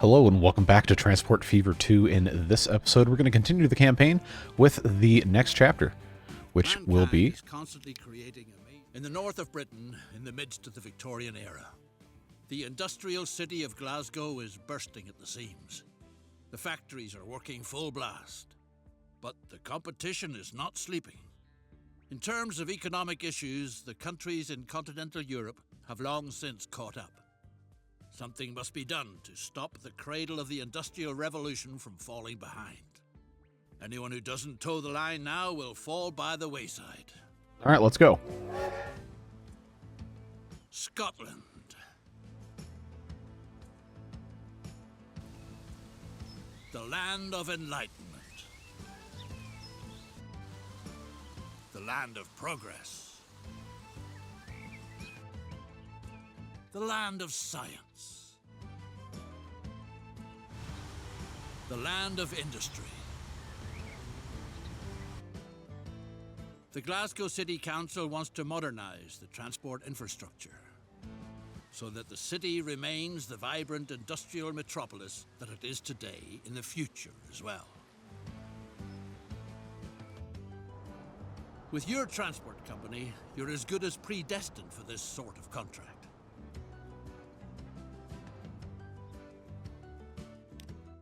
Hello and welcome back to Transport Fever 2. In this episode, we're going to continue the campaign with the next chapter, which will be... constantly creating in the north of Britain, in the midst of the Victorian era. The industrial city of Glasgow is bursting at the seams. The factories are working full blast, but the competition is not sleeping. In terms of economic issues, the countries in continental Europe have long since caught up. Something must be done to stop the cradle of the Industrial Revolution from falling behind. Anyone who doesn't toe the line now will fall by the wayside. All right, let's go. Scotland. The land of enlightenment. The land of progress. The land of science. The land of industry. The Glasgow City Council wants to modernize the transport infrastructure so that the city remains the vibrant industrial metropolis that it is today in the future as well. With your transport company, you're as good as predestined for this sort of contract.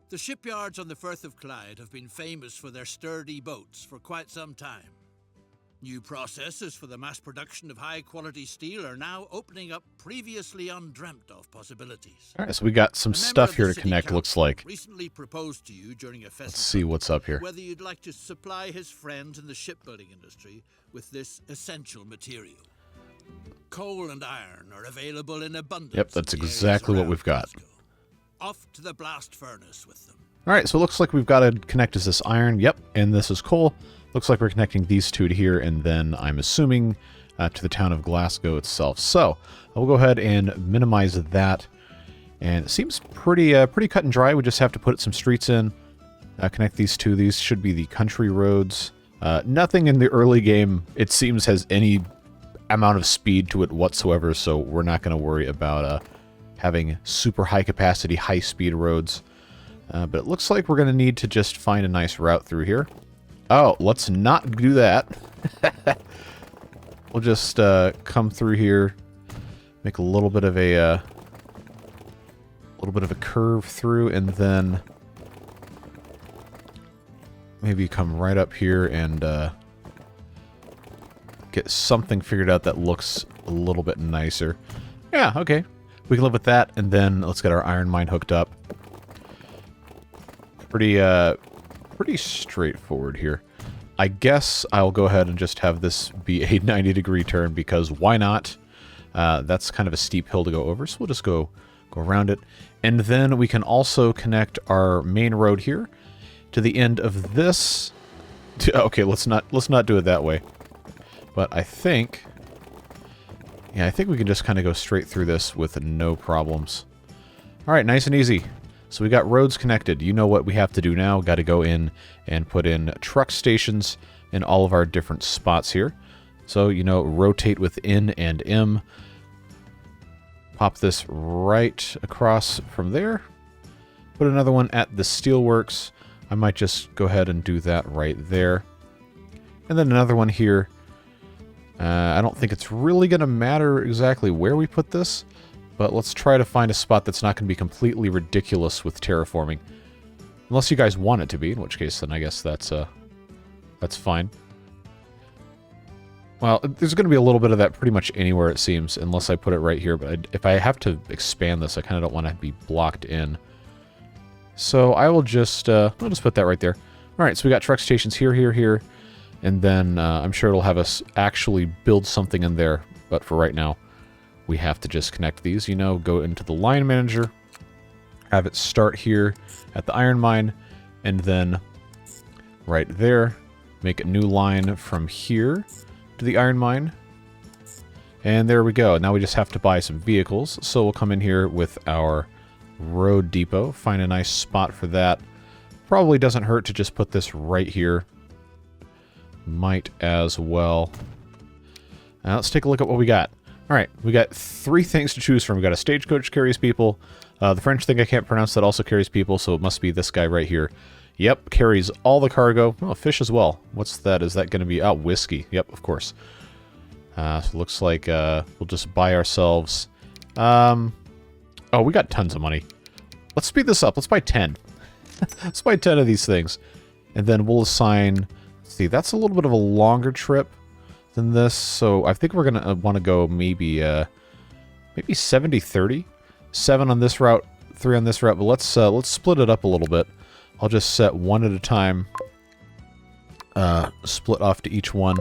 The shipyards on the Firth of Clyde have been famous for their sturdy boats for quite some time. New processes for the mass production of high-quality steel are now opening up previously undreamt of possibilities. All right, so we got some stuff here to connect, looks like. Recently proposed to you during a festival. Let's see what's up here. Whether you'd like to supply his friends in the shipbuilding industry with this essential material. Coal and iron are available in abundance. Yep, that's exactly what we've got. Glasgow. Off to the blast furnace with them. All right, so it looks like we've got to connect as this iron. Yep, and this is coal. Looks like we're connecting these two to here, and then I'm assuming to the town of Glasgow itself. So we'll go ahead and minimize that. And it seems pretty cut and dry. We just have to put some streets in, connect these two. These should be the country roads. Nothing in the early game, it seems, has any amount of speed to it whatsoever, so we're not going to worry about having super high capacity, high speed roads. But it looks like we're going to need to just find a nice route through here. Oh, let's not do that. We'll just come through here, make a little bit of a curve through, and then maybe come right up here and get something figured out that looks a little bit nicer. Yeah, okay. We can live with that, and then let's get our iron mine hooked up. Pretty straightforward here. I guess I'll go ahead and just have this be a 90-degree turn, because why not? That's kind of a steep hill to go over, so we'll just go around it. And then we can also connect our main road here to the end of this. Okay, let's not do it that way. But I think... yeah, I think we can just kind of go straight through this with no problems. All right, nice and easy. So we got roads connected. You know what we have to do now. Got to go in and put in truck stations in all of our different spots here. So, you know, rotate with N and M. Pop this right across from there. Put another one at the steelworks. I might just go ahead and do that right there. And then another one here. I don't think it's really going to matter exactly where we put this, but let's try to find a spot that's not going to be completely ridiculous with terraforming. Unless you guys want it to be, in which case then I guess that's fine. Well, there's going to be a little bit of that pretty much anywhere, it seems, unless I put it right here. But if I have to expand this, I kind of don't want to be blocked in. So I will just, I'll just put that right there. All right, so we got truck stations here, here, here. And then I'm sure it'll have us actually build something in there. But for right now, we have to just connect these. You know, go into the line manager, have it start here at the iron mine, and then right there, make a new line from here to the iron mine. And there we go. Now we just have to buy some vehicles. So we'll come in here with our road depot, find a nice spot for that. Probably doesn't hurt to just put this right here. Might as well. Now let's take a look at what we got. All right, we got 3 things to choose from. We got a stagecoach carries people, The French thing I can't pronounce that also carries people, so it must be this guy right here. Yep, carries all the cargo. Oh, fish as well. What's that? Is that going to be... Oh, whiskey. Yep, of course. So it looks like we'll just buy ourselves... Oh, we got tons of money. Let's speed this up. Let's buy 10. Let's buy 10 of these things. And then we'll assign... Let's see, that's a little bit of a longer trip than this. So I think we're going to want to go maybe 70-30. 7 on this route, 3 on this route. But let's split it up a little bit. I'll just set one at a time. Split off to each one.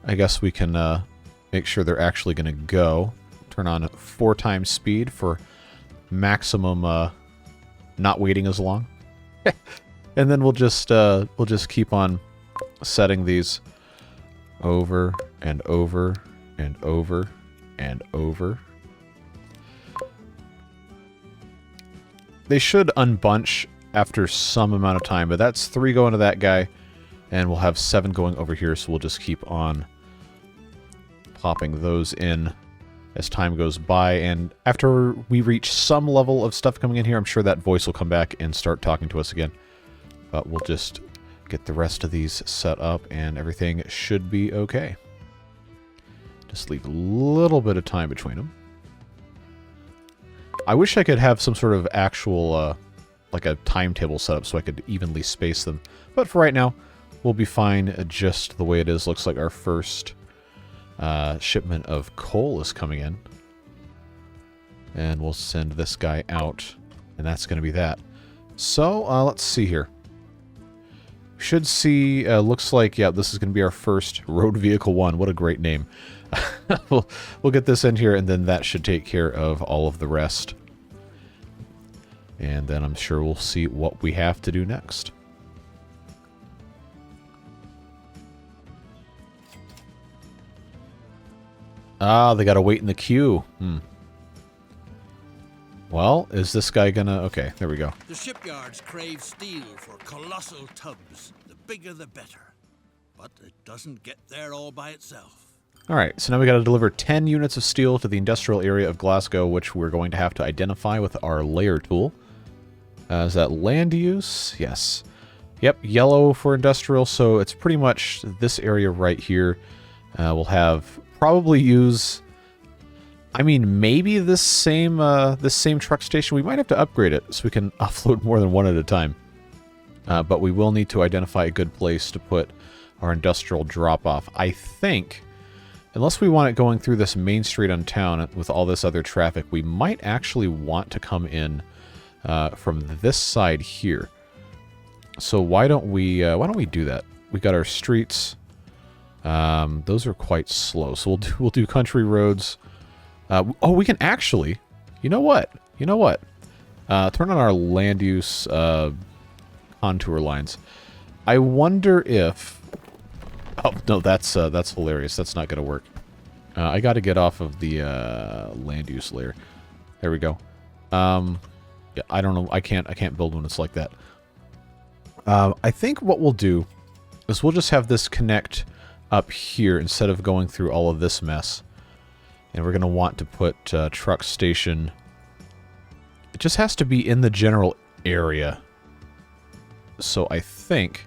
I guess we can make sure they're actually going to go. Turn on 4 times speed for maximum not waiting as long. And then we'll just keep on setting these over and over and over and over. They should unbunch after some amount of time, but that's 3 going to that guy, and we'll have 7 going over here, so we'll just keep on popping those in as time goes by, and after we reach some level of stuff coming in here, I'm sure that voice will come back and start talking to us again. But we'll just get the rest of these set up, and everything should be okay. Just leave a little bit of time between them. I wish I could have some sort of actual, like a timetable set up so I could evenly space them. But for right now, we'll be fine just the way it is. Looks like our first shipment of coal is coming in. And we'll send this guy out, and that's going to be that. So, let's see here. Should see, looks like, yeah, this is going to be our first Road Vehicle 1. What a great name. We'll get this in here, and then that should take care of all of the rest. And then I'm sure we'll see what we have to do next. Ah, they gotta wait in the queue. Well, is this guy gonna... Okay, there we go. The shipyards crave steel for colossal tubs. The bigger the better. But it doesn't get there all by itself. Alright, so now we gotta deliver 10 units of steel to the industrial area of Glasgow, which we're going to have to identify with our layer tool. Is that land use? Yes. Yep, yellow for industrial, so it's pretty much this area right here. We'll have... probably use... I mean, maybe this same truck station. We might have to upgrade it so we can offload more than one at a time. But we will need to identify a good place to put our industrial drop-off. I think, unless we want it going through this main street on town with all this other traffic, we might actually want to come in from this side here. So why don't we do that? We got our streets. Those are quite slow, so we'll do country roads. Oh, we can actually, you know what? Turn on our land use contour lines. I wonder if... Oh, no, that's hilarious. That's not going to work. I got to get off of the land use layer. There we go. Yeah, I don't know. I can't build when it's like that. I think what we'll do is we'll just have this connect up here instead of going through all of this mess. And we're going to want to put truck station... It just has to be in the general area. So I think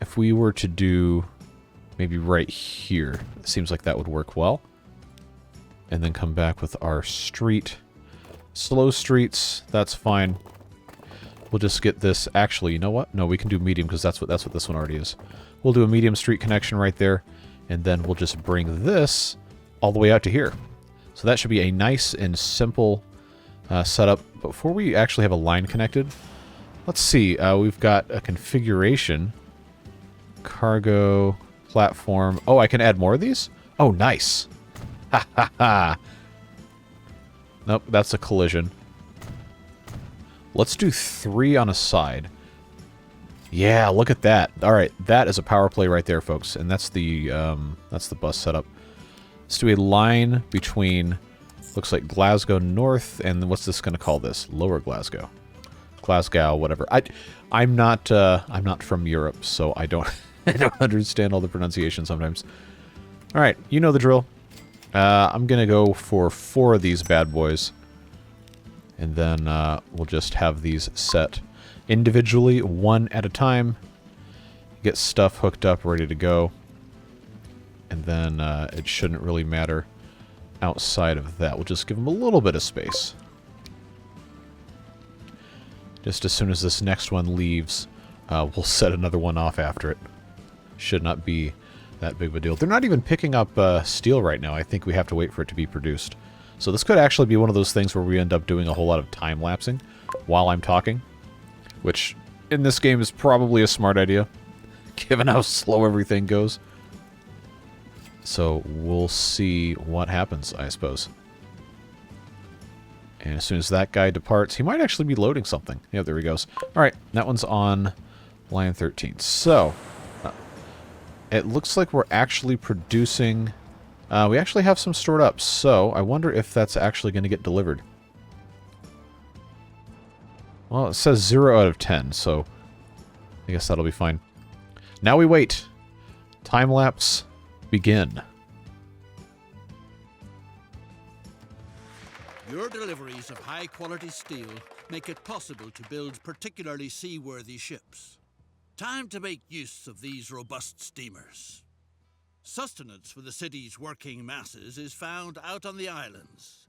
if we were to do maybe right here, it seems like that would work well. And then come back with our street. Slow streets, that's fine. We'll just get this... Actually, you know what? No, we can do medium because that's what this one already is. We'll do a medium street connection right there. And then we'll just bring this all the way out to here. So that should be a nice and simple setup. Before we actually have a line connected, let's see. We've got a configuration. Cargo, platform. Oh, I can add more of these? Oh, nice. Ha ha ha. Nope, that's a collision. Let's do 3 on a side. Yeah, look at that. All right, that is a power play right there, folks. And that's the bus setup. Let's do a line between, looks like Glasgow North, and what's this going to call this? Lower Glasgow. Glasgow, whatever. I'm not from Europe, so I don't I don't understand all the pronunciation sometimes. All right, you know the drill. I'm going to go for 4 of these bad boys. And then we'll just have these set individually, one at a time. Get stuff hooked up, ready to go. And then it shouldn't really matter outside of that. We'll just give them a little bit of space. Just as soon as this next one leaves, we'll set another one off after it. Should not be that big of a deal. They're not even picking up steel right now. I think we have to wait for it to be produced. So this could actually be one of those things where we end up doing a whole lot of time-lapsing while I'm talking. Which, in this game, is probably a smart idea, given how slow everything goes. So we'll see what happens, I suppose. And as soon as that guy departs, he might actually be loading something. Yeah, there he goes. Alright, that one's on line 13. So, it looks like we're actually producing... we actually have some stored up, so I wonder if that's actually going to get delivered. Well, it says 0 out of 10, so I guess that'll be fine. Now we wait. Time-lapse, begin. Your deliveries of high-quality steel make it possible to build particularly seaworthy ships. Time to make use of these robust steamers. Sustenance for the city's working masses is found out on the islands.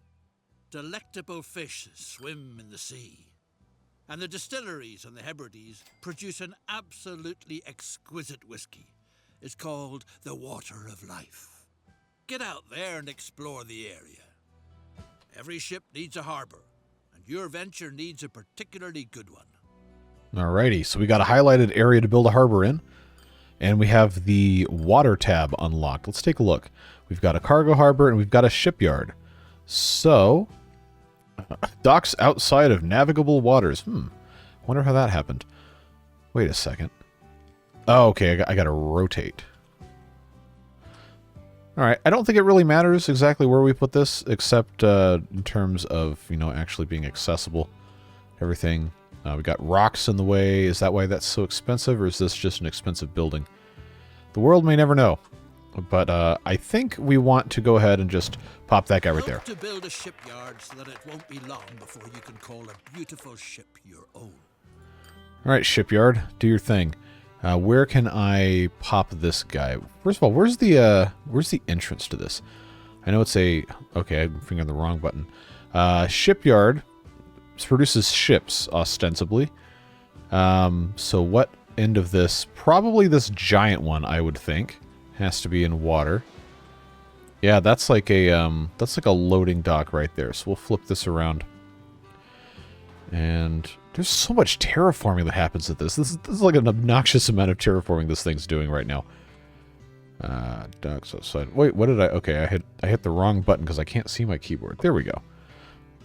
Delectable fish swim in the sea. And the distilleries on the Hebrides produce an absolutely exquisite whiskey. It's called the Water of Life. Get out there and explore the area. Every ship needs a harbor, and your venture needs a particularly good one. Alrighty, so we got a highlighted area to build a harbor in. And we have the water tab unlocked. Let's take a look. We've got a cargo harbor and we've got a shipyard. So, docks outside of navigable waters. Wonder how that happened. Wait a second. Oh, okay, I gotta rotate. Alright, I don't think it really matters exactly where we put this, except in terms of, you know, actually being accessible. Everything. We got rocks in the way. Is that why that's so expensive, or is this just an expensive building? The world may never know. But I think we want to go ahead and just pop that guy right there. To build a shipyard so that it won't be long before you can call a beautiful ship your own. All right, shipyard, do your thing. Where can I pop this guy? First of all, where's the entrance to this? I know it's a... Okay, I'm fingering the wrong button. Shipyard produces ships, ostensibly. So what end of this? Probably this giant one, I would think. Has to be in water. Yeah, that's like a loading dock right there. So we'll flip this around. And there's so much terraforming that happens at this. This is like an obnoxious amount of terraforming this thing's doing right now. Docks outside. Wait, what did I... Okay, I hit the wrong button because I can't see my keyboard. There we go.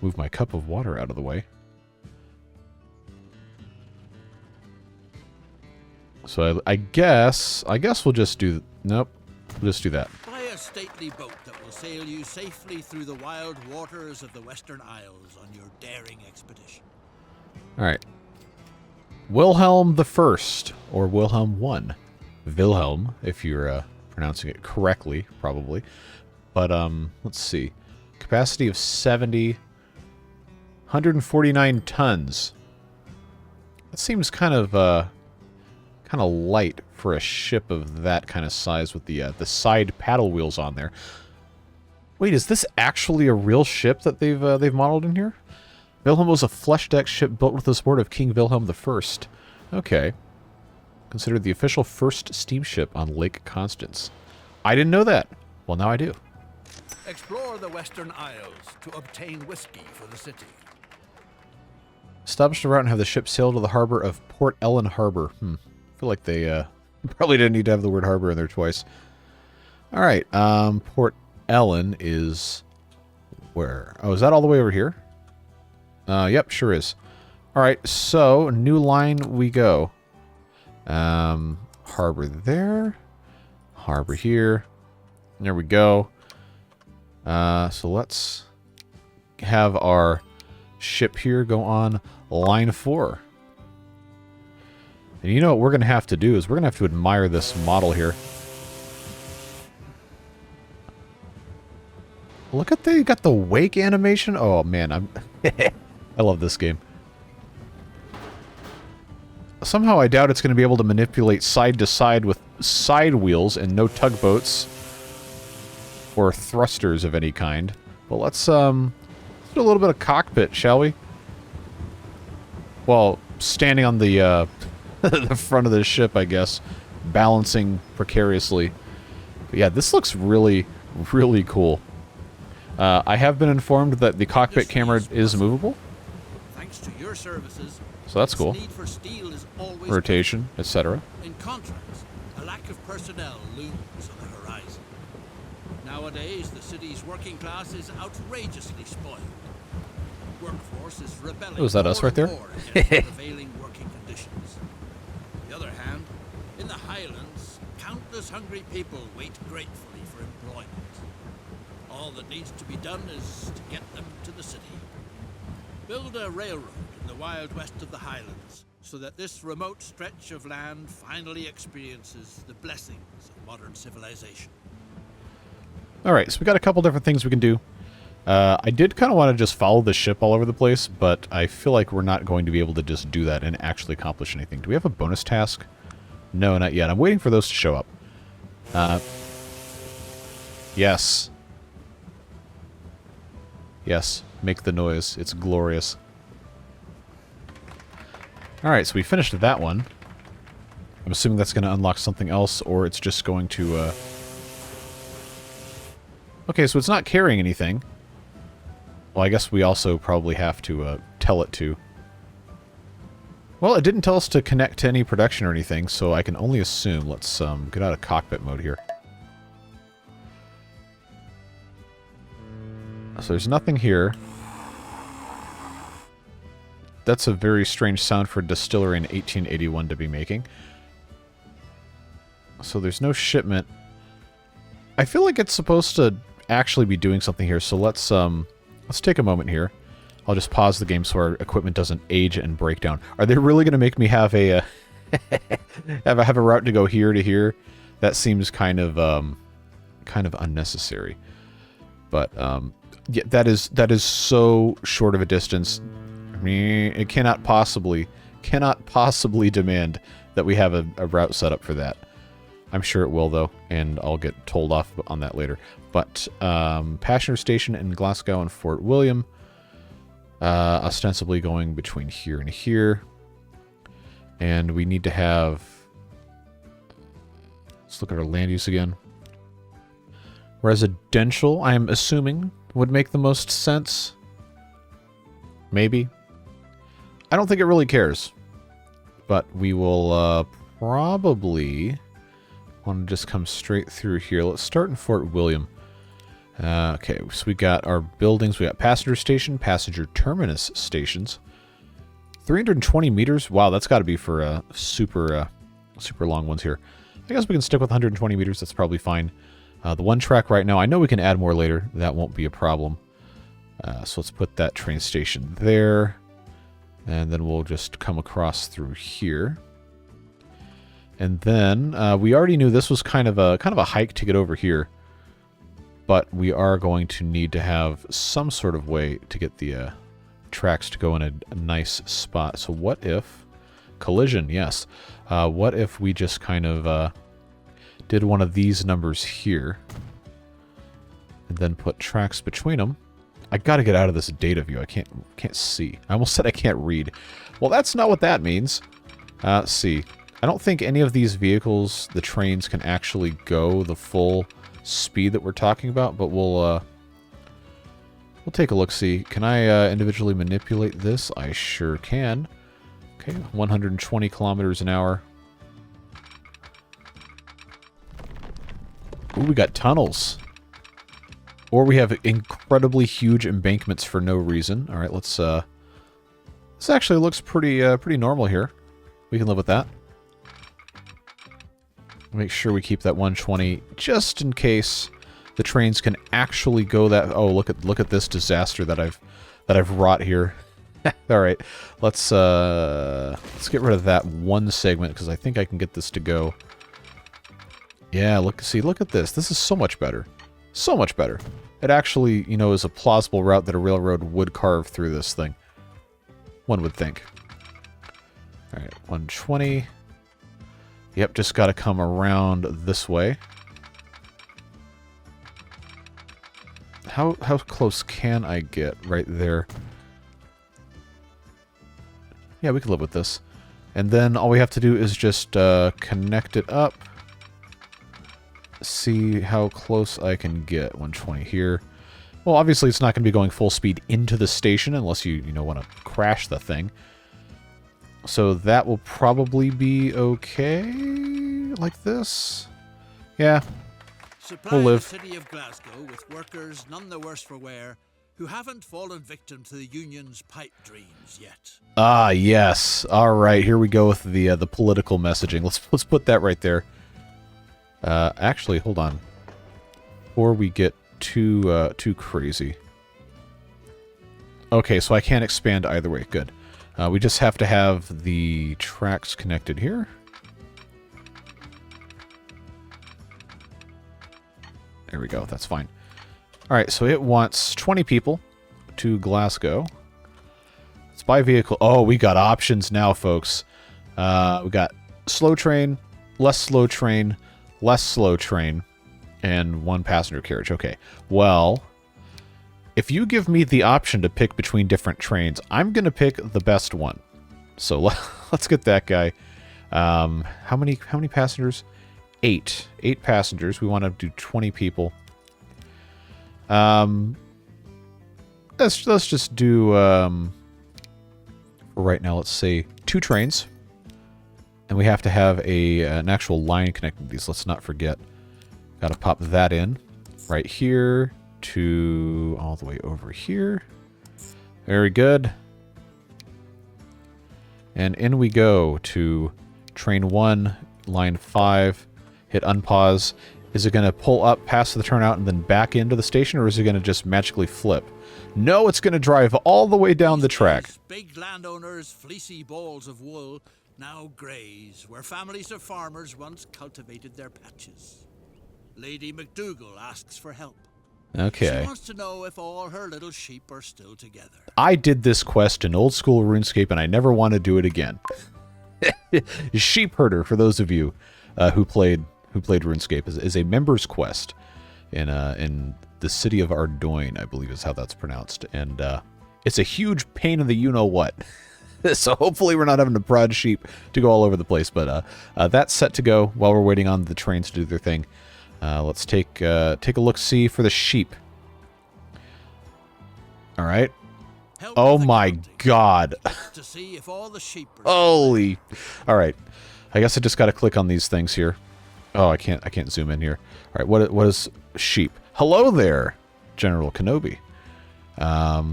Move my cup of water out of the way. So I guess we'll just do... Nope. We'll just do that. Buy a stately boat that will sail you safely through the wild waters of the Western Isles on your daring expedition. Alright. Wilhelm the First, or Wilhelm I. Wilhelm, if you're pronouncing it correctly, probably. But, let's see. Capacity of 70... 149 tons. That seems kind of light for a ship of that kind of size with the side paddle wheels on there. Wait, is this actually a real ship that they've modeled in here? Wilhelm was a flush-deck ship built with the support of King Wilhelm I. Okay. Considered the official first steamship on Lake Constance. I didn't know that. Well, now I do. Explore the Western Isles to obtain whiskey for the city. Established a route and have the ship sail to the harbor of Port Ellen Harbor. I feel like they probably didn't need to have the word harbor in there twice. Alright, Port Ellen is... Where? Oh, is that all the way over here? Yep, sure is. Alright, so, new line we go. Harbor there. Harbor here. There we go. So let's have our ship here go on line 4. And you know what we're going to have to do is we're going to have to admire this model here. Look at they got the wake animation. Oh man, I'm I love this game. Somehow I doubt it's going to be able to manipulate side to side with side wheels and no tugboats or thrusters of any kind. Well, let's do a little bit of cockpit, shall we? Well, standing on the the front of the ship, I guess, balancing precariously. But yeah, this looks really, really cool. I have been informed that the cockpit camera is movable. Thanks to your services, so that's cool. need for steel is always rotation, etc. In contrast, a lack of personnel looms on the horizon. Nowadays, the city's working class is outrageously spoiled. Workforce is rebelling. Oh, is that us right there? Against the prevailing working conditions. On the other hand, in the Highlands, countless hungry people wait gratefully for employment. All that needs to be done is to get them to the city. Build a railroad in the wild west of the Highlands, so that this remote stretch of land finally experiences the blessings of modern civilization. Alright, so we got a couple different things we can do. I did kind of want to just follow the ship all over the place, but I feel like we're not going to be able to just do that and actually accomplish anything. Do we have a bonus task? No, not yet. I'm waiting for those to show up. Yes. Yes, make the noise. It's glorious. Alright, so we finished that one. I'm assuming that's going to unlock something else, or it's just going to... Okay, so it's not carrying anything. Well, I guess we also probably have to tell it to. Well, it didn't tell us to connect to any production or anything, so I can only assume. Let's get out of cockpit mode here. So there's nothing here. That's a very strange sound for a distillery in 1881 to be making. So there's no shipment. I feel like it's supposed to actually be doing something here, so let's take a moment here. I'll just pause the game so our equipment doesn't age and break down. Are they really going to make me have a have a route to go here to here? That seems kind of unnecessary. But yeah, that is so short of a distance. I mean, it cannot possibly demand that we have a route set up for that. I'm sure it will, though, and I'll get told off on that later. But passenger station in Glasgow and Fort William, ostensibly going between here and here. And we need to have... Let's look at our land use again. Residential, I'm assuming, would make the most sense. Maybe. I don't think it really cares. But we will probably want to just come straight through here. Let's start in Fort William. Okay, so we got our buildings. We got passenger station, passenger terminus stations. 320 meters. Wow, that's got to be for super long ones here. I guess we can stick with 120 meters. That's probably fine. The one track right now, I know we can add more later. That won't be a problem. So let's put that train station there. And then we'll just come across through here. And then we already knew this was kind of a hike to get over here. But we are going to need to have some sort of way to get the tracks to go in a nice spot. So what if... Collision, yes. What if we just kind of did one of these numbers here. And then put tracks between them. I gotta get out of this data view. I can't see. I almost said I can't read. Well, that's not what that means. Let's see. I don't think any of these vehicles, the trains, can actually go the full speed that we're talking about, but we'll take a look-see. Can I individually manipulate this? I sure can. Okay, 120 kilometers an hour. Ooh, we got tunnels. Or we have incredibly huge embankments for no reason. All right, let's... This actually looks pretty normal here. We can live with that. Make sure we keep that 120 just in case the trains can actually go that... Oh, look at this disaster that I've wrought here. All right, let's get rid of that one segment because I think I can get this to go. Yeah, look at this. This is so much better. So much better. It actually, you know, is a plausible route that a railroad would carve through this thing. one would think. All right, 120. Yep, just got to come around this way. How close can I get right there? Yeah, we could live with this. And then all we have to do is just connect it up. See how close I can get. 120 here. Well, obviously it's not going to be going full speed into the station unless you want to crash the thing. So that will probably be okay like this. Yeah. Supply We'll live. the city of Glasgow with workers none the worse for wear who haven't fallen victim to the union's pipe dreams yet. Ah, yes. All right, here we go with the political messaging. Let's put that right there. Actually, hold on. Before we get too crazy. Okay, so I can't expand either way. Good. We just have to have the tracks connected here. There we go. That's fine. All right, so it wants 20 people to Glasgow. Let's buy vehicle. Oh, we got options now, folks. We got slow train, less slow train, less slow train, and one passenger carriage. Okay. Well, if you give me the option to pick between different trains, I'm going to pick the best one. So let's get that guy. How many passengers? 8. 8 passengers. We want to do 20 people. Let's just do right now, let's say 2 trains. And we have to have an actual line connecting these. Let's not forget. Got to pop that in right here to all the way over here. Very good. And in we go to train 1, line 5. Hit unpause. Is it going to pull up past the turnout and then back into the station, or is it going to just magically flip? No, it's going to drive all the way down the track. Big landowners' fleecy balls of wool now graze where families of farmers once cultivated their patches. Lady McDougal asks for help. Okay. She wants to know if all her little sheep are still together. I did this quest in old school RuneScape, and I never want to do it again. Sheep herder, for those of you who played RuneScape, is a member's quest in the city of Ardoin, I believe is how that's pronounced, and it's a huge pain in the you-know-what. So hopefully we're not having to prod sheep to go all over the place, but that's set to go while we're waiting on the trains to do their thing. Let's take a look-see for the sheep. All right. Oh my God. To see if all the sheep are Holy. All right. I guess I just got to click on these things here. Oh, I can't zoom in here. All right, what is sheep? Hello there, General Kenobi. Are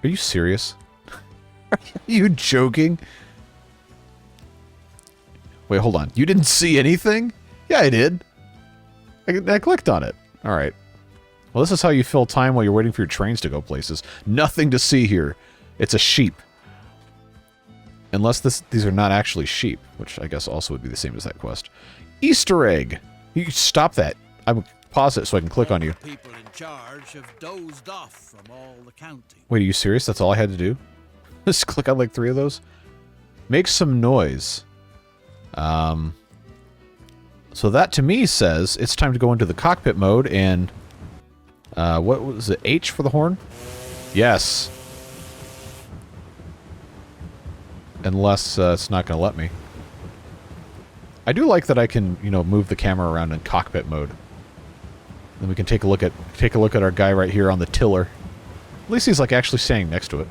you serious? Are you joking? Wait, hold on. You didn't see anything? Yeah, I did. I clicked on it. All right. Well, this is how you fill time while you're waiting for your trains to go places. Nothing to see here. It's a sheep. Unless these are not actually sheep, which I guess also would be the same as that quest. Easter egg. You stop that. I'm pause it so I can click on you. People in charge have dozed off from all the counting. Wait, are you serious? That's all I had to do? Just click on like 3 of those? Make some noise. So that to me says it's time to go into the cockpit mode and what was it? H for the horn? Yes. Unless it's not going to let me. I do like that I can, move the camera around in cockpit mode. Then we can take a look at our guy right here on the tiller. At least he's like actually standing next to it.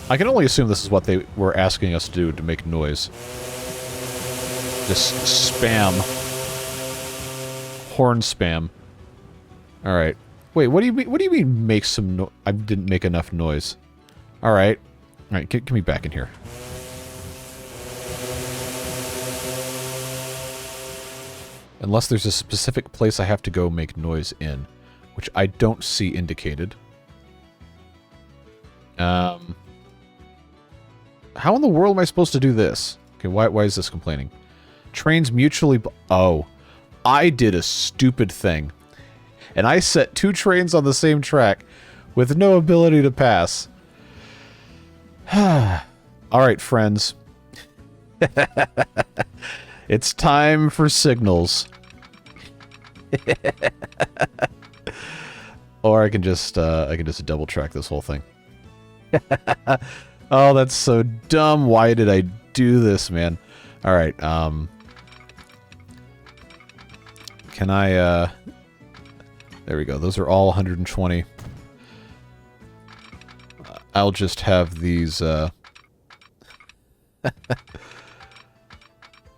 I can only assume this is what they were asking us to do to make noise. Just spam. Horn spam. All right. Wait, what do you mean make some noise? I didn't make enough noise. All right. All right, get me back in here. Unless there's a specific place I have to go make noise in, which I don't see indicated. How in the world am I supposed to do this? Okay, why is this complaining? Trains mutually... Oh, I did a stupid thing. And I set 2 trains on the same track, with no ability to pass. Alright, friends. It's time for signals. Or I can just double track this whole thing. Oh, that's so dumb. Why did I do this, man? Alright, can I, there we go. Those are all 120. I'll just have these, I'll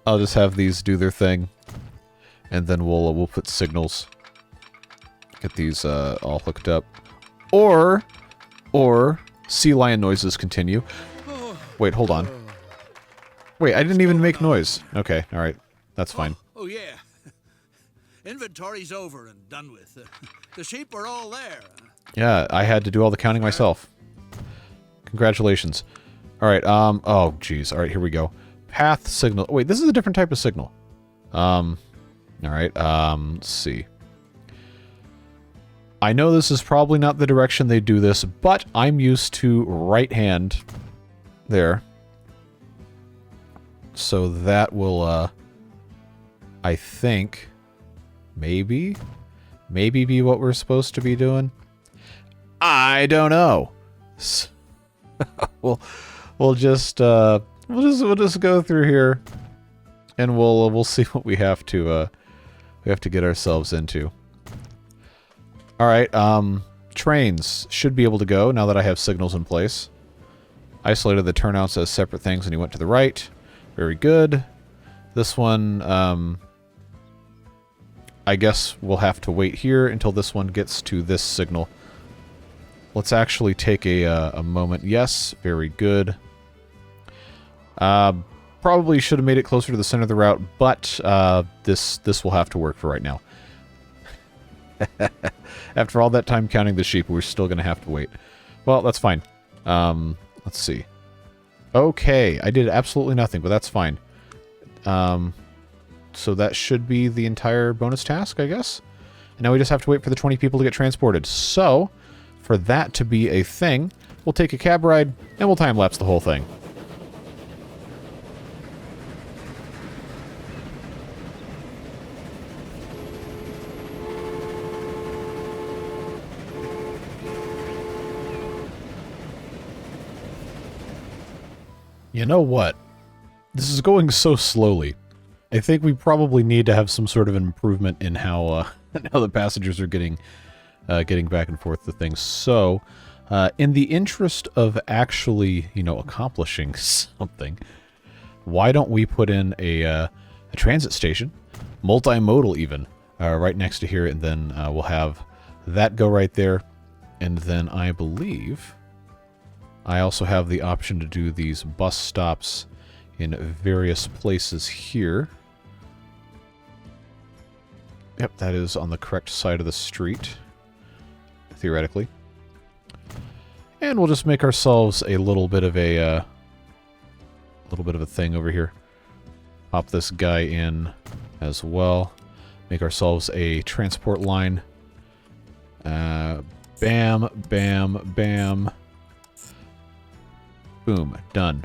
just have these do their thing. And then we'll put signals. Get these, all hooked up. Or, sea lion noises continue. Wait, hold on. Wait, I didn't even make noise. Okay, alright. That's fine. Oh yeah. Inventory's over and done with. The sheep are all there. Yeah, I had to do all the counting myself. Congratulations. Alright, oh, jeez. Alright, here we go. Path signal. Wait, this is a different type of signal. Alright, let's see. I know this is probably not the direction they do this, but I'm used to right hand there. So that will, I think, maybe be what we're supposed to be doing. I don't know. So, we'll just go through here, and we'll see what we have to get ourselves into. All right, trains should be able to go now that I have signals in place. Isolated the turnouts as separate things, and he went to the right. Very good. This one, I guess we'll have to wait here until this one gets to this signal. Let's actually take a moment. Yes, very good. Probably should have made it closer to the center of the route, but this will have to work for right now. After all that time counting the sheep, we're still going to have to wait. Well, that's fine. Let's see. Okay, I did absolutely nothing, but that's fine. So that should be the entire bonus task, I guess. And now we just have to wait for the 20 people to get transported. So, for that to be a thing, we'll take a cab ride, and we'll time-lapse the whole thing. You know what? This is going so slowly. I think we probably need to have some sort of improvement in how the passengers are getting back and forth to things. So, in the interest of actually, accomplishing something, why don't we put in a transit station, multimodal even, right next to here, and then we'll have that go right there, and then I believe I also have the option to do these bus stops in various places here. Yep, that is on the correct side of the street, theoretically. And we'll just make ourselves a little bit of a thing over here. Pop this guy in as well. Make ourselves a transport line. Bam, bam, bam. Boom, done.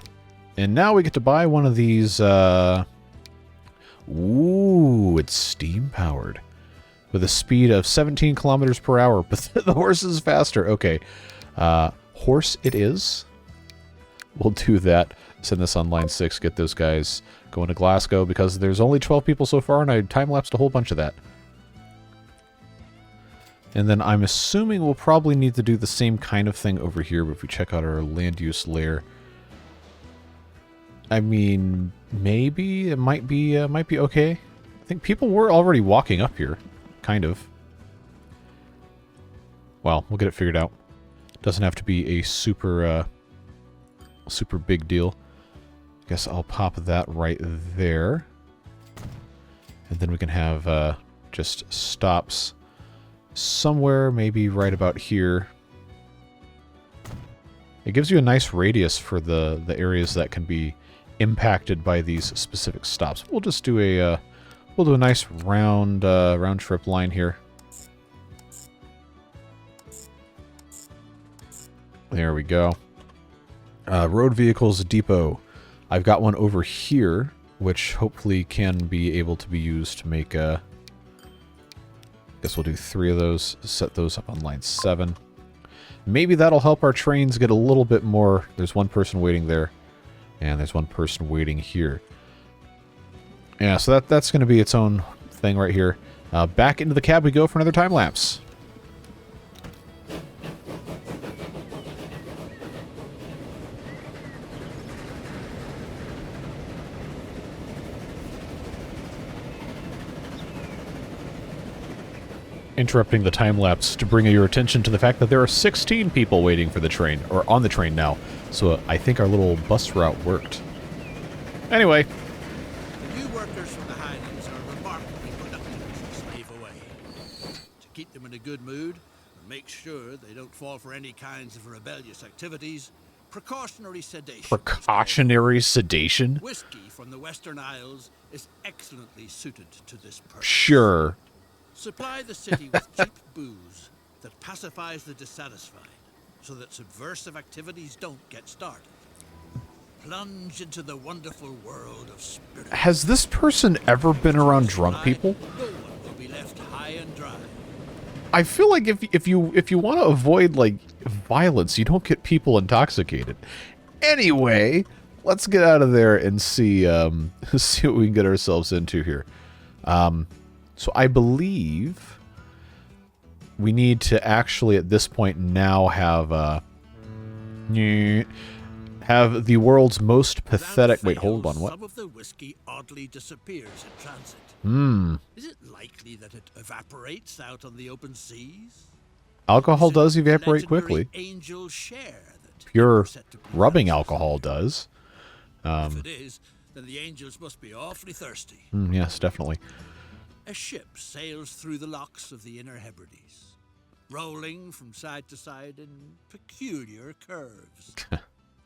And now we get to buy one of these, ooh, it's steam-powered. With a speed of 17 kilometers per hour, but the horse is faster. Okay, horse it is. We'll do that. Send this on line 6, get those guys going to Glasgow, because there's only 12 people so far, and I time-lapsed a whole bunch of that. And then I'm assuming we'll probably need to do the same kind of thing over here, but if we check out our land use layer, I mean, maybe it might be okay. I think people were already walking up here, kind of. Well, we'll get it figured out. Doesn't have to be a super big deal. Guess I'll pop that right there, and then we can have just stops somewhere, maybe right about here. It gives you a nice radius for the areas that can be impacted by these specific stops. We'll just do a nice round trip line here. There we go. Road vehicles depot. I've got one over here, which hopefully can be able to be used to make a... Guess we'll do 3 of those, set those up on line 7. Maybe that'll help our trains get a little bit more. There's one person waiting there, and there's one person waiting here. Yeah, so that's going to be its own thing right here. Back into the cab we go for another time lapse. Interrupting the time-lapse to bring your attention to the fact that there are 16 people waiting for the train, or on the train now. So I think our little bus route worked. Anyway. The new workers from the Highlands are remarkably productive as they slave away. To keep them in a good mood and make sure they don't fall for any kinds of rebellious activities, precautionary sedation. Precautionary sedation? Whiskey from the Western Isles is excellently suited to this purpose. Sure. Supply the city with cheap booze that pacifies the dissatisfied, so that subversive activities don't get started. Plunge into the wonderful world of spirit. Has this person ever been around drunk people? No one will be left high and dry. I feel like if you want to avoid like violence, you don't get people intoxicated. Anyway, let's get out of there and see see what we can get ourselves into here. So I believe we need to actually at this point now have the world's most pathetic. Wait, hold on. What? Some of the whiskey oddly disappears in transit. Is it likely that it evaporates out on the open seas? Alcohol does evaporate quickly. Angel share that Pure rubbing alcohol does. If it is, then the angels must be awfully thirsty. Yes, definitely. A ship sails through the locks of the Inner Hebrides, rolling from side to side in peculiar curves.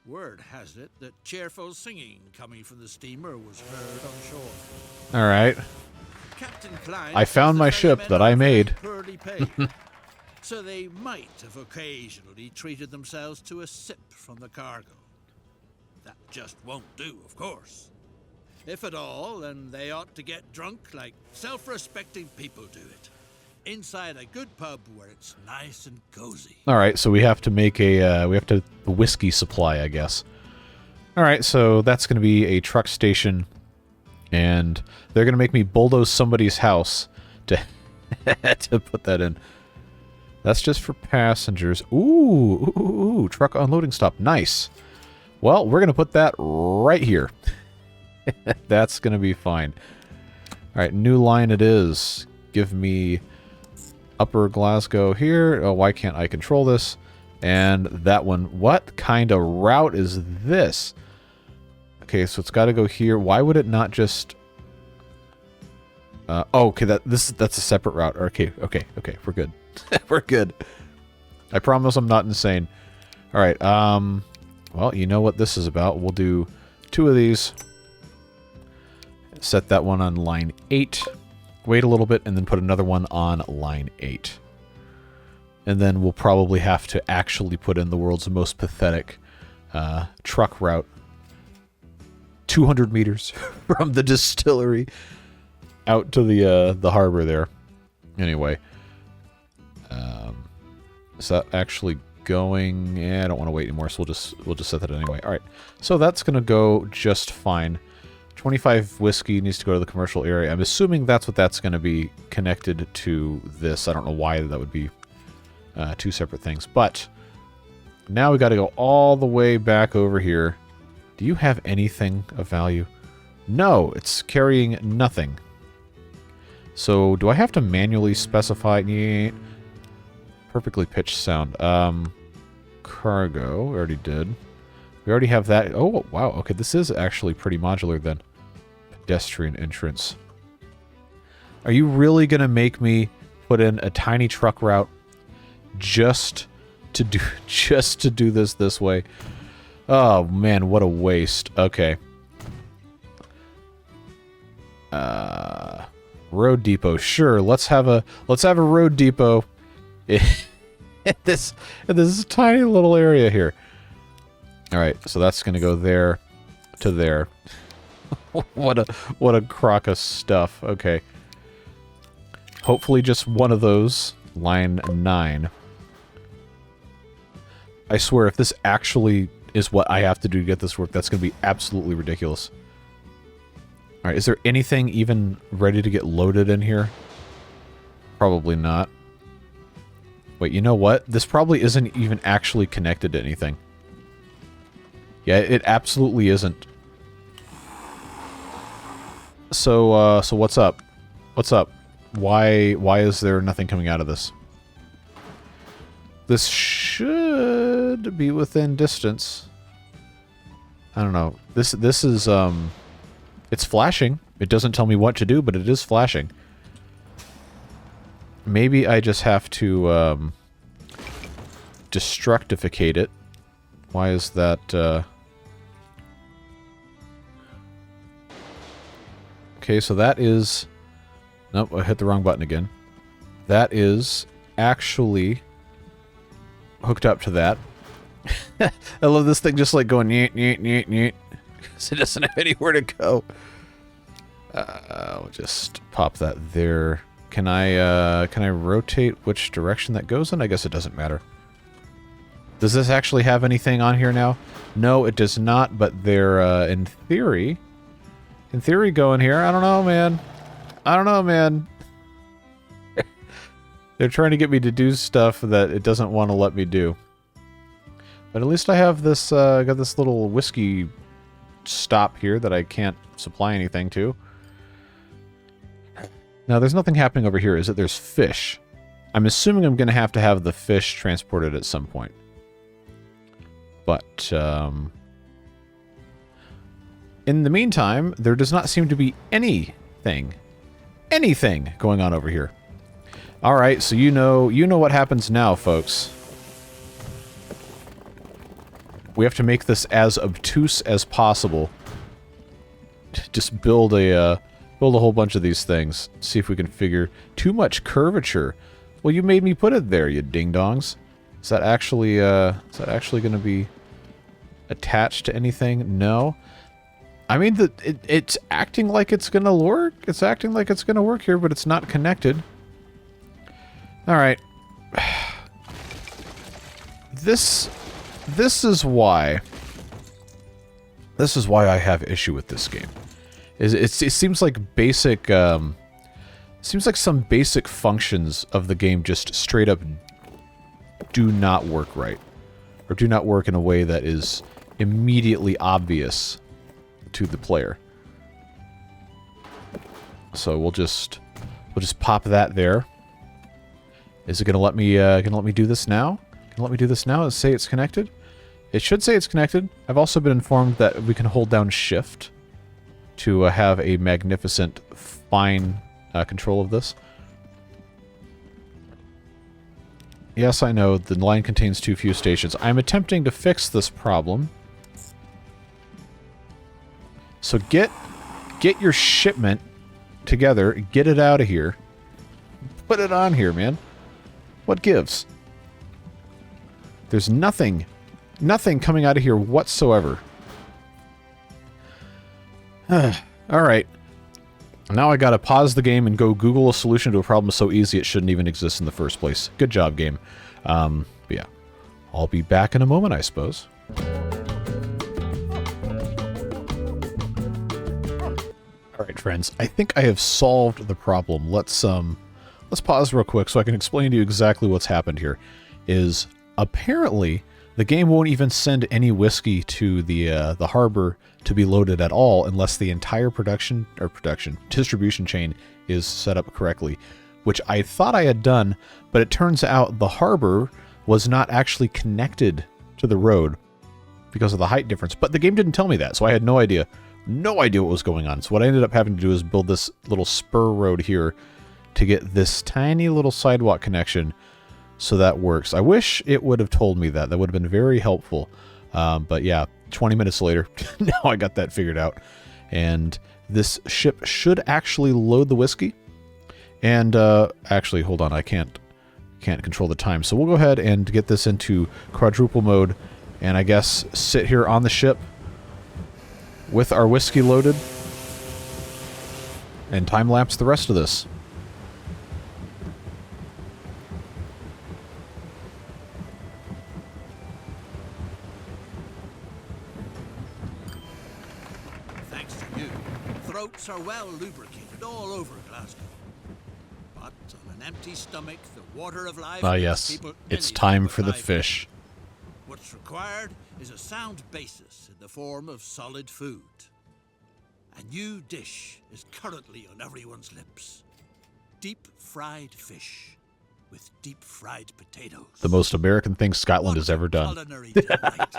Word has it that cheerful singing coming from the steamer was heard on shore. All right. Captain Klein I found my ship that I made. Poorly paid, so they might have occasionally treated themselves to a sip from the cargo. That just won't do, of course. If at all, then they ought to get drunk like self-respecting people do it. Inside a good pub where it's nice and cozy. All right, so we have to make a whiskey supply, I guess. All right, so that's going to be a truck station, and they're going to make me bulldoze somebody's house to to put that in. That's just for passengers. Ooh, truck unloading stop. Nice. Well, we're going to put that right here. That's going to be fine. All right, new line it is. Give me Upper Glasgow here. Oh, why can't I control this? And that one. What kind of route is this? Okay, so it's got to go here. Why would it not just... oh, okay, that's a separate route. Okay, we're good. We're good. I promise I'm not insane. All right, well, you know what this is about. We'll do 2 of these. Set that one on line 8. Wait a little bit, and then put another one on line 8. And then we'll probably have to actually put in the world's most pathetic truck route. 200 meters from the distillery out to the harbor there. Anyway. Is that actually going? Yeah, I don't want to wait anymore, so we'll just set that anyway. All right. So that's going to go just fine. 25 whiskey needs to go to the commercial area. I'm assuming that's what that's going to be connected to this. I don't know why that would be 2 separate things. But now we got to go all the way back over here. Do you have anything of value? No, it's carrying nothing. So do I have to manually specify... Perfectly pitched sound. Cargo, we already did. We already have that. Oh, wow. Okay, this is actually pretty modular then. Pedestrian entrance. Are you really going to make me put in a tiny truck route just to do this way? Oh, man, what a waste. Okay. Road depot. Sure, let's have a road depot. this tiny little area here. All right, so that's going to go there to there. What a crock of stuff. Okay. Hopefully just one of those. Line 9. I swear, if this actually is what I have to do to get this work, that's going to be absolutely ridiculous. All right, is there anything even ready to get loaded in here? Probably not. Wait, you know what? This probably isn't even actually connected to anything. Yeah, it absolutely isn't. So what's up? What's up? Why is there nothing coming out of this? This should be within distance. I don't know. This is it's flashing. It doesn't tell me what to do, but it is flashing. Maybe I just have to destructificate it. Why is that Okay, so that is... Nope, I hit the wrong button again. That is actually hooked up to that. I love this thing just like going neat, neat, neat, neat. Because it doesn't have anywhere to go. I'll just pop that there. Can I rotate which direction that goes in? I guess it doesn't matter. Does this actually have anything on here now? No, it does not, but they're, in theory, go in here. I don't know, man. I don't know, man. They're trying to get me to do stuff that it doesn't want to let me do. But at least I have this, got this little whiskey stop here that I can't supply anything to. Now, there's nothing happening over here, is it? There's fish. I'm assuming I'm going to have the fish transported at some point. But, in the meantime, there does not seem to be anything going on over here. Alright, so you know what happens now, folks. We have to make this as obtuse as possible. Just build a whole bunch of these things. See if we can figure... Too much curvature. Well, you made me put it there, you ding-dongs. Is that actually going to be attached to anything? No. I mean, it's acting like it's going to work. It's acting like it's going to work here, but it's not connected. All right. This is why I have issue with this game. It seems like basic seems like some basic functions of the game just straight up do not work right, or do not work in a way that is immediately obvious to the player. So we'll just pop that there. Is it gonna let me do this now? Can it let me do this now and say it's connected? It should say it's connected. I've also been informed that we can hold down Shift to have a magnificent fine control of this. Yes, I know the line contains too few stations. I'm attempting to fix this problem. So get your shipment together, get it out of here, put it on here, man. What gives? There's nothing coming out of here whatsoever. Alright. Now I gotta pause the game and go Google a solution to a problem so easy it shouldn't even exist in the first place. Good job, game. But yeah. I'll be back in a moment, I suppose. Alright, friends. I think I have solved the problem. Let's pause real quick so I can explain to you exactly what's happened here. Is apparently the game won't even send any whiskey to the harbor to be loaded at all unless the entire distribution chain is set up correctly, which I thought I had done, but it turns out the harbor was not actually connected to the road because of the height difference. But the game didn't tell me that, so I had no idea what was going on. So what I ended up having to do is build this little spur road here to get this tiny little sidewalk connection so that works. I wish it would have told me that. That would have been very helpful. But yeah, 20 minutes later, now I got that figured out. And this ship should actually load the whiskey. And actually, hold on, I can't can't control the time. So we'll go ahead and get this into quadruple mode, and I guess sit here on the ship with our whiskey loaded and time-lapse the rest of this. Thanks to you, throats are well lubricated all over Glasgow. But on an empty stomach, the water of life... Ah, yes. It's time for the fish. What's required is a sound basis in the form of solid food. A new dish is currently on everyone's lips. Deep-fried fish with deep-fried potatoes. The most American thing Scotland has ever done. Culinary delight.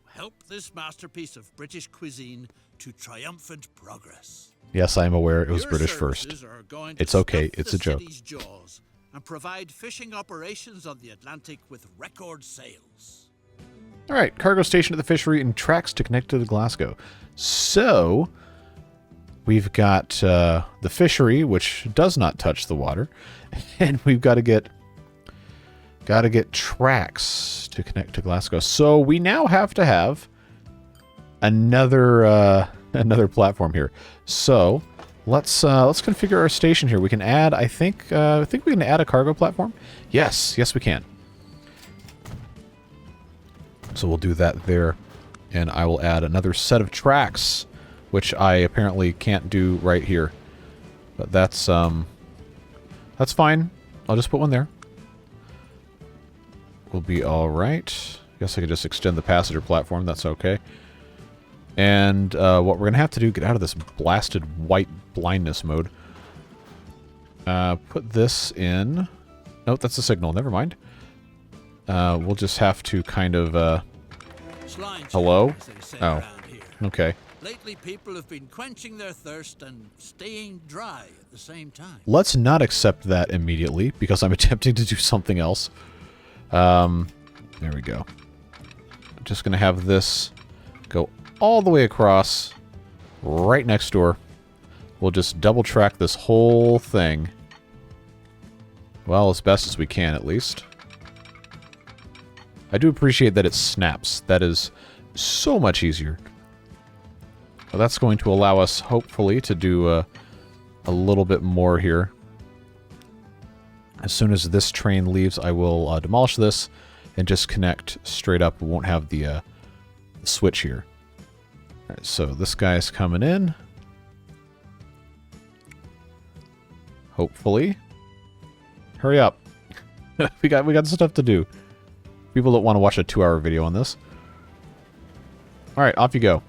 Help this masterpiece of British cuisine to triumphant progress. Yes, I am aware it was Your British first. services are going to It's okay, stuff it's the a joke. city's jaws and provide fishing operations on the Atlantic with record sales. All right, cargo station at the fishery and tracks to connect to Glasgow. So, we've got the fishery, which does not touch the water, and we've got to get tracks to connect to Glasgow. So we now have to have another platform here. So let's configure our station here. We can add, I think we can add a cargo platform. Yes, we can. So we'll do that there, and I will add another set of tracks, which I apparently can't do right here. But that's fine. I'll just put one there. We'll be all right. Guess I could just extend the passenger platform. That's okay. And what we're going to have to do, get out of this blasted white blindness mode. Put this in. Nope, that's a signal. Never mind. We'll just have to kind of... hello? Oh, okay. Lately, people have been quenching their thirst and staying dry at the same time. Let's not accept that immediately, because I'm attempting to do something else. There we go. I'm just going to have this go all the way across, right next door. We'll just double track this whole thing. Well, as best as we can, at least. I do appreciate that it snaps. That is so much easier. Well, that's going to allow us, hopefully, to do a little bit more here. As soon as this train leaves, I will demolish this and just connect straight up. We won't have the switch here. All right, so this guy's coming in. Hopefully. Hurry up. we got stuff to do. People don't want to watch a 2-hour video on this. All right, off you go.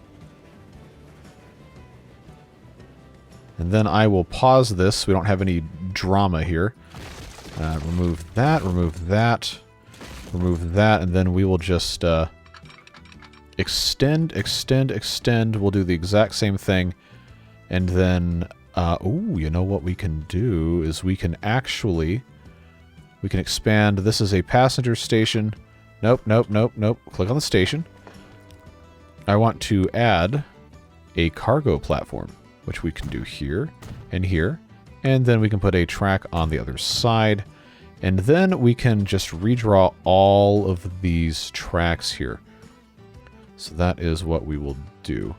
And then I will pause this so we don't have any drama here. Remove that, remove that, remove that, and then we will just extend. We'll do the exact same thing. And then, ooh, you know what we can do is we can expand. This is a passenger station. Nope. Click on the station. I want to add a cargo platform, which we can do here and here. And then we can put a track on the other side. And then we can just redraw all of these tracks here. So that is what we will do.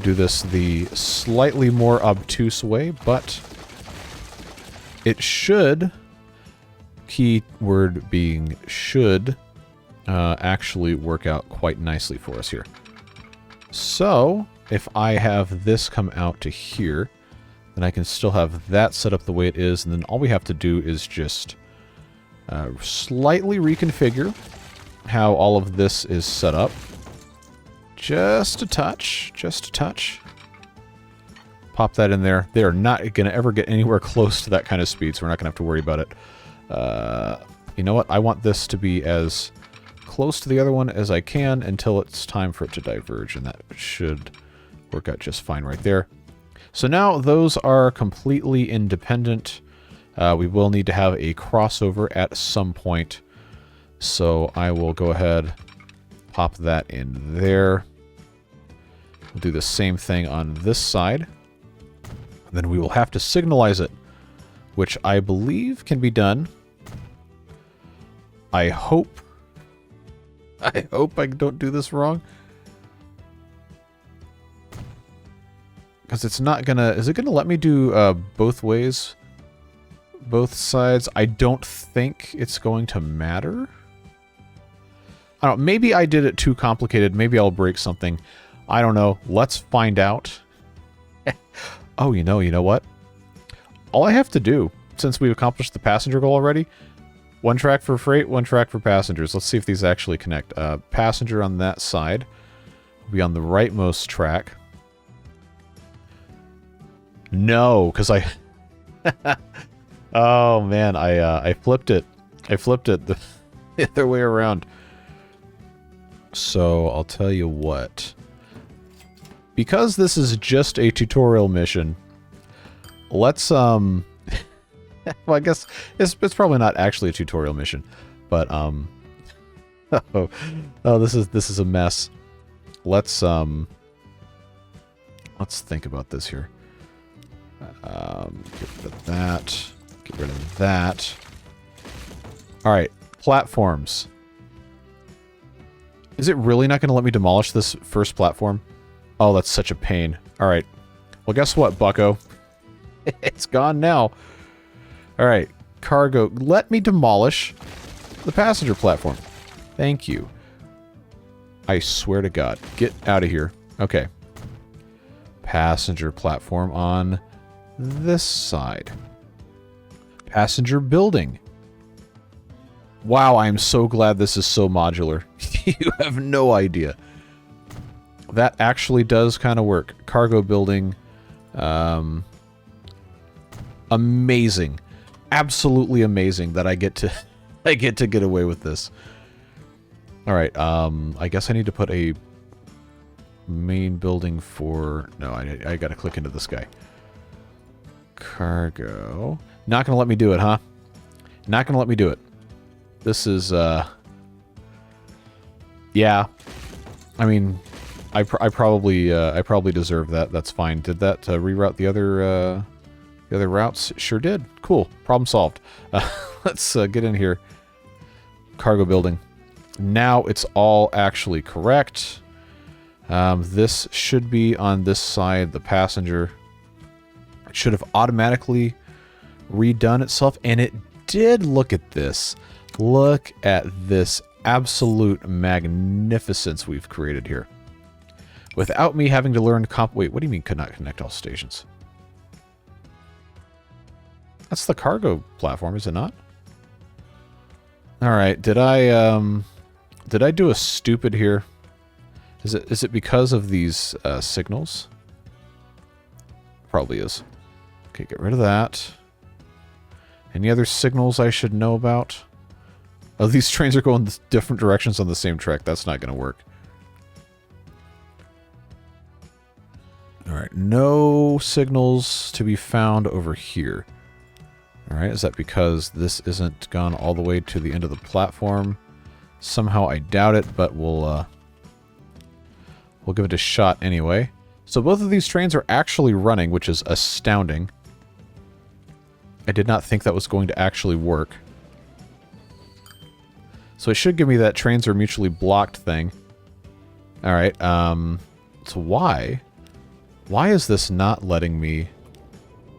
Do this the slightly more obtuse way, but it should, keyword being should, actually work out quite nicely for us here. So if I have this come out to here, then I can still have that set up the way it is, and then all we have to do is just slightly reconfigure how all of this is set up. Just a touch. Pop that in there. They are not going to ever get anywhere close to that kind of speed, so we're not going to have to worry about it. You know what? I want this to be as close to the other one as I can until it's time for it to diverge, and that should work out just fine right there. So now those are completely independent. We will need to have a crossover at some point. So I will go ahead, pop that in there. We'll do the same thing on this side. Then we will have to signalize it, which I believe can be done I hope I don't do this wrong. Because it's not gonna... Is it gonna let me do both ways? Both sides? I don't think it's going to matter. I don't know. Maybe I did it too complicated. Maybe I'll break something. I don't know. Let's find out. Oh, you know what? All I have to do, since we've accomplished the passenger goal already, one track for freight, one track for passengers. Let's see if these actually connect. Passenger on that side will be on the rightmost track. No, because I... Oh, man, I flipped it. I flipped it the other way around. So, I'll tell you what. Because this is just a tutorial mission, let's, well, I guess it's probably not actually a tutorial mission, but, oh, this is a mess. Let's think about this here. Get rid of that. Get rid of that. Alright, platforms. Is it really not going to let me demolish this first platform? Oh, that's such a pain. Alright. Well, guess what, bucko? It's gone now. Alright, cargo. Let me demolish the passenger platform. Thank you. I swear to God. Get out of here. Okay. Passenger platform on this side. Passenger building. Wow, I am so glad this is so modular. You have no idea. That actually does kind of work. Cargo building. Amazing. Absolutely amazing that I get to get away with this. Alright, I guess I need to put a main building for... No, I gotta click into this guy. Cargo. Not gonna let me do it, huh? Not gonna let me do it. This is, yeah. I mean, I probably deserve that. That's fine. Did that reroute the other routes? Sure did. Cool. Problem solved. Let's get in here. Cargo building. Now it's all actually correct. This should be on this side, the passenger. It should have automatically redone itself, and it did. Look at this. Look at this absolute magnificence we've created here. Without me having to learn Wait, what do you mean could not connect all stations? That's the cargo platform, is it not? Alright, did I do a stupid here? Is it because of these signals? Probably is. Okay, get rid of that. Any other signals I should know about? Oh, these trains are going different directions on the same track. That's not going to work. Alright, no signals to be found over here. Alright, is that because this isn't gone all the way to the end of the platform? Somehow I doubt it, but we'll give it a shot anyway. So both of these trains are actually running, which is astounding. I did not think that was going to actually work. So it should give me that trains are mutually blocked thing. Alright, so why is this not letting me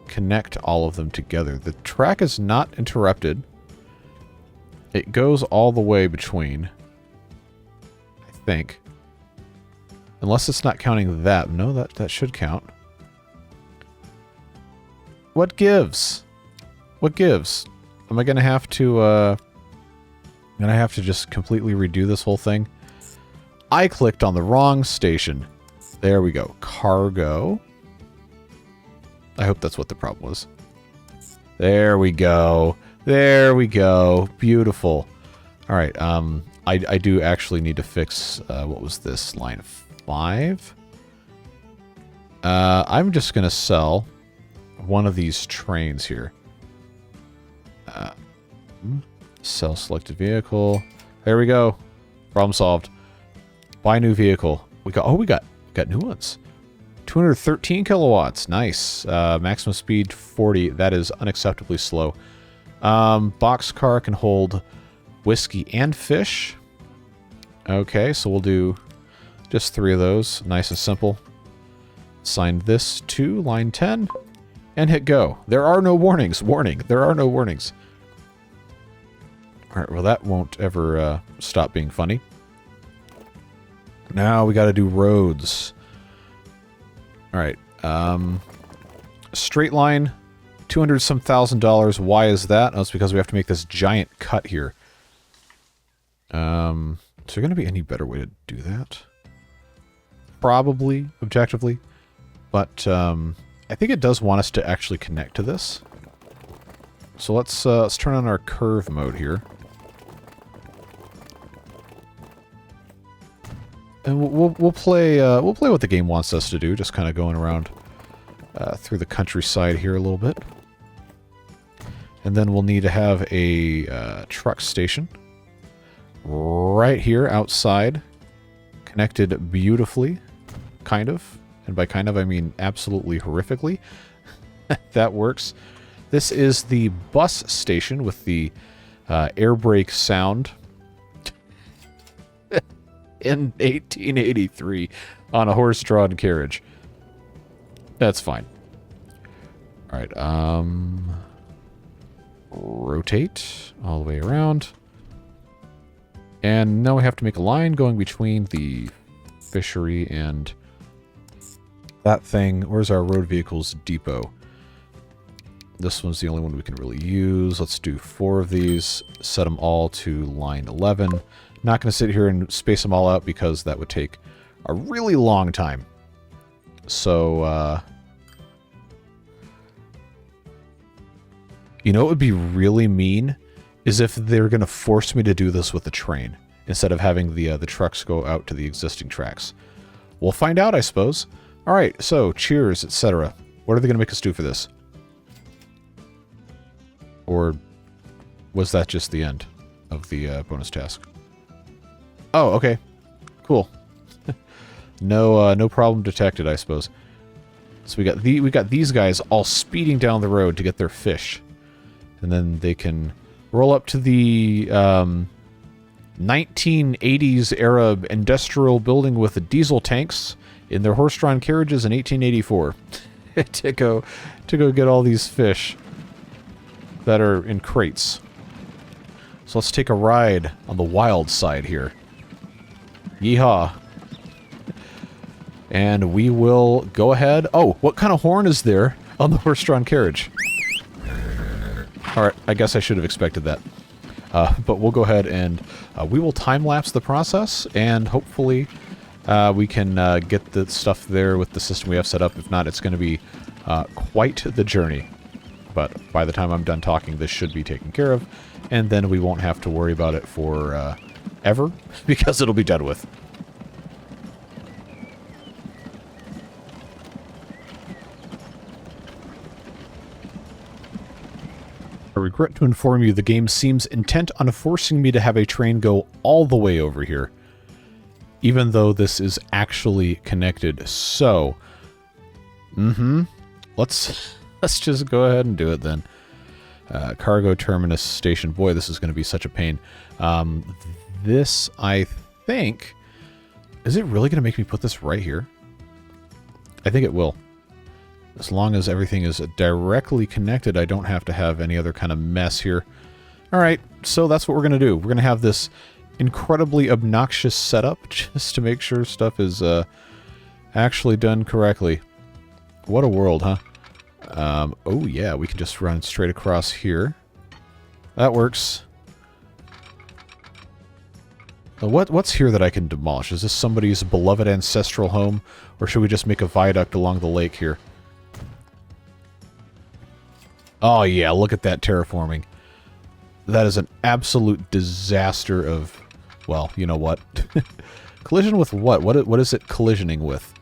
connect all of them together? The track is not interrupted. It goes all the way between, I think. Unless it's not counting that. No, that should count. What gives? What gives? Am I gonna have to just completely redo this whole thing? I clicked on the wrong station. There we go. Cargo. I hope that's what the problem was. There we go. There we go. Beautiful. Alright, I do actually need to fix, what was this? Line 5? I'm just gonna sell one of these trains here. Sell selected vehicle. There we go. Problem solved. Buy new vehicle. We got new ones. 213 kilowatts. Nice. Maximum speed 40. That is unacceptably slow. Boxcar can hold whiskey, and fish. Okay, so we'll do just 3 of those. Nice and simple. Assign this to line 10 and hit go. There are no warnings. Warning, there are no warnings. Alright, well that won't ever stop being funny. Now we got to do roads. Alright, straight line, $200-some thousand. Why is that? Oh, it's because we have to make this giant cut here. Is there going to be any better way to do that? Probably, objectively. But I think it does want us to actually connect to this. So let's turn on our curve mode here. And we'll play what the game wants us to do, just kind of going around through the countryside here a little bit. And then we'll need to have a truck station right here outside, connected beautifully, kind of. And by kind of, I mean absolutely horrifically. That works. This is the bus station with the air brake sound. In 1883 on a horse-drawn carriage. That's fine. Alright, rotate all the way around. And now we have to make a line going between the fishery and that thing. Where's our road vehicles depot? This one's the only one we can really use. Let's do 4 of these. Set them all to line 11. Not going to sit here and space them all out because that would take a really long time. So, you know what would be really mean is if they're going to force me to do this with the train instead of having the trucks go out to the existing tracks. We'll find out, I suppose. All right, so cheers, etc. What are they going to make us do for this? Or was that just the end of the bonus task? Oh, okay. Cool. No problem detected, I suppose. So we got these guys all speeding down the road to get their fish. And then they can roll up to the 1980s era industrial building with the diesel tanks in their horse-drawn carriages in 1884 to go get all these fish that are in crates. So let's take a ride on the wild side here. Yeehaw. And we will go ahead. Oh, what kind of horn is there on the horse-drawn carriage? Alright, I guess I should have expected that. But we'll go ahead and we will time-lapse the process, and hopefully we can get the stuff there with the system we have set up. If not, it's going to be quite the journey. But by the time I'm done talking, this should be taken care of, and then we won't have to worry about it for ever, because it'll be done with. I regret to inform you the game seems intent on forcing me to have a train go all the way over here, even though this is actually connected. So, let's just go ahead and do it then. Cargo terminus station. Boy, this is going to be such a pain. This, I think... Is it really going to make me put this right here? I think it will. As long as everything is directly connected, I don't have to have any other kind of mess here. Alright, so that's what we're going to do. We're going to have this incredibly obnoxious setup just to make sure stuff is actually done correctly. What a world, huh? Oh yeah, we can just run straight across here. That works. What's here that I can demolish? Is this somebody's beloved ancestral home? Or should we just make a viaduct along the lake here? Oh yeah, look at that terraforming. That is an absolute disaster of... Well, you know what? Collision with what? What is it collisioning with?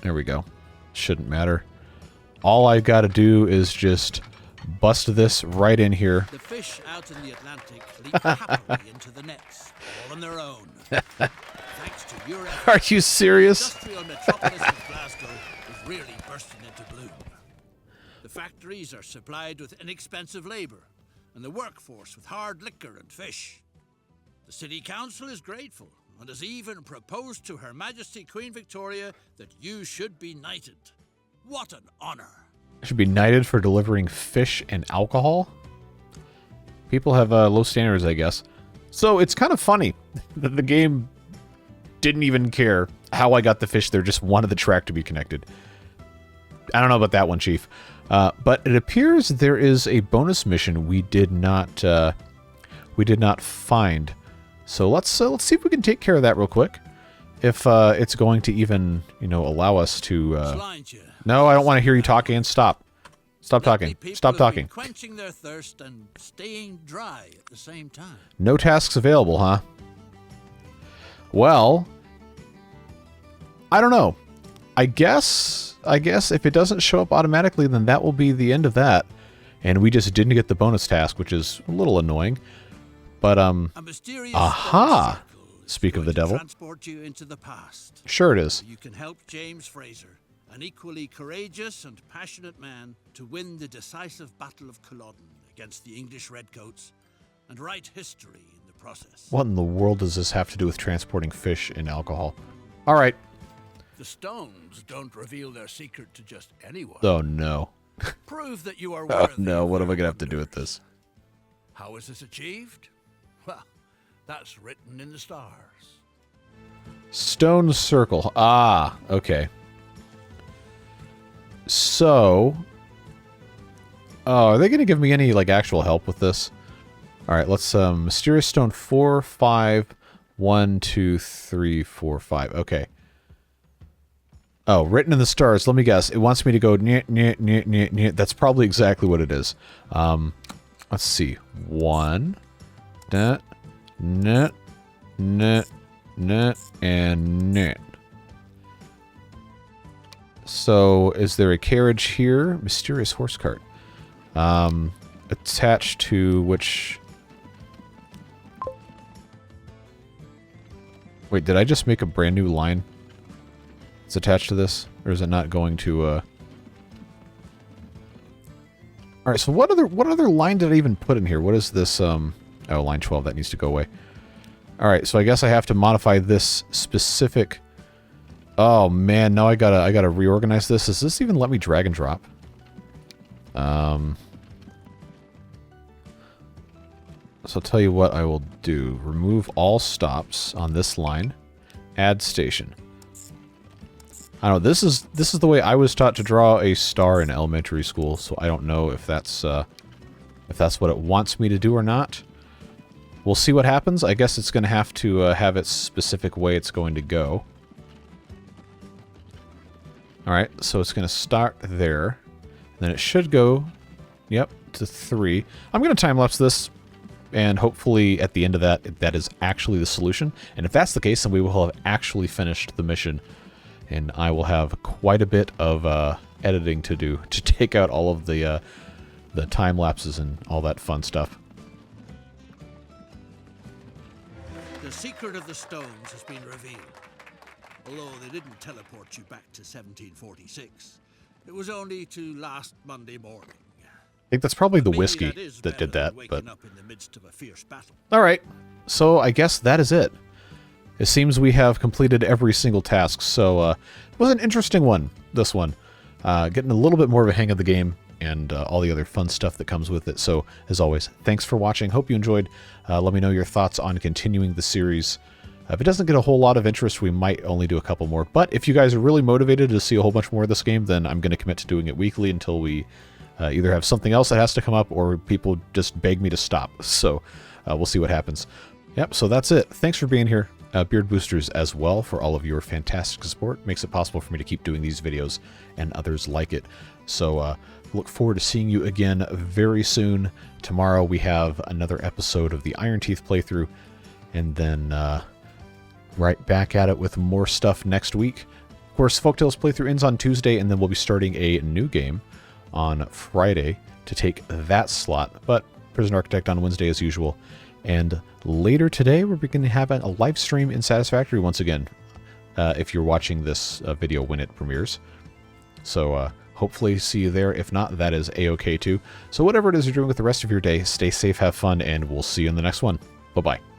There we go. Shouldn't matter. All I've got to do is just bust this right in here. The fish out in the Atlantic leap happily into the nets, all on their own. Thanks to your efforts, Are you serious? the industrial metropolis of Glasgow is really bursting into bloom. The factories are supplied with inexpensive labour, and the workforce with hard liquor and fish. The City Council is grateful and has even proposed to Her Majesty Queen Victoria that you should be knighted. What an honor. I should be knighted for delivering fish and alcohol? People have low standards, I guess. So it's kind of funny that the game didn't even care how I got the fish there, just wanted the track to be connected. I don't know about that one, Chief. But it appears there is a bonus mission we did not find. So let's see if we can take care of that real quick. If it's going to even, allow us to... No, I don't want to hear you talking. Stop. Stop talking. Stop talking. Quenching their thirst and staying dry at the same time. No tasks available, huh? Well, I don't know. I guess if it doesn't show up automatically, then that will be the end of that. And we just didn't get the bonus task, which is a little annoying. But aha! Speak of the devil. Transport you into the past. Sure it is. You can help James Fraser, an equally courageous and passionate man, to win the decisive Battle of Culloden against the English Redcoats and write history in the process. What in the world does this have to do with transporting fish and alcohol? All right. The stones don't reveal their secret to just anyone. Oh, no. Prove that you are Oh, worthy. no. What am I going to have to wonders. do with this? How is this achieved? Well, that's written in the stars. Stone circle. Ah, okay. So... Oh, are they going to give me any, actual help with this? All right, let's, Mysterious Stone 4, 5, 1, 2, 3, 4, 5. Okay. Oh, written in the stars. Let me guess. It wants me to go... That's probably exactly what it is. Let's see. 1... Net, net, net, net, and net. So, is there a carriage here? Mysterious horse cart. Attached to which... Wait, did I just make a brand new line? It's attached to this? Or is it not going to, Alright, so what other line did I even put in here? What is this, Oh, line 12, that needs to go away. Alright, so I guess I have to modify this specific... Oh, man, now I gotta reorganize this. Does this even let me drag and drop? So I'll tell you what I will do. Remove all stops on this line. Add station. I don't know, this is the way I was taught to draw a star in elementary school, so I don't know if that's what it wants me to do or not. We'll see what happens. I guess it's going to have to have its specific way it's going to go. Alright, so it's going to start there. Then it should go, yep, to 3. I'm going to time-lapse this, and hopefully at the end of that, that is actually the solution. And if that's the case, then we will have actually finished the mission. And I will have quite a bit of editing to do to take out all of the time-lapses and all that fun stuff. The secret of the stones has been revealed. Although they didn't teleport you back to 1746. It was only to last Monday morning. I think that's probably the Maybe whiskey is that did better that. than But waking up in the midst of a fierce battle. all right, so I guess that is it. It seems we have completed every single task, so it was an interesting one, this one. Getting a little bit more of a hang of the game and all the other fun stuff that comes with it. So, as always, thanks for watching. Hope you enjoyed. Let me know your thoughts on continuing the series. If it doesn't get a whole lot of interest, we might only do a couple more. But if you guys are really motivated to see a whole bunch more of this game, then I'm going to commit to doing it weekly until we either have something else that has to come up or people just beg me to stop. So, we'll see what happens. Yep, so that's it. Thanks for being here. Beard Boosters as well for all of your fantastic support. Makes it possible for me to keep doing these videos and others like it. So look forward to seeing you again very soon. Tomorrow we have another episode of the Iron Teeth playthrough, and then right back at it with more stuff next week. Of course, Folktales playthrough ends on Tuesday, and then we'll be starting a new game on Friday to take that slot. But Prison Architect on Wednesday as usual. And later today, we're going to have a live stream in Satisfactory once again, if you're watching this video when it premieres. So hopefully see you there. If not, that is a-okay too. So whatever it is you're doing with the rest of your day, stay safe, have fun, and we'll see you in the next one. Bye-bye.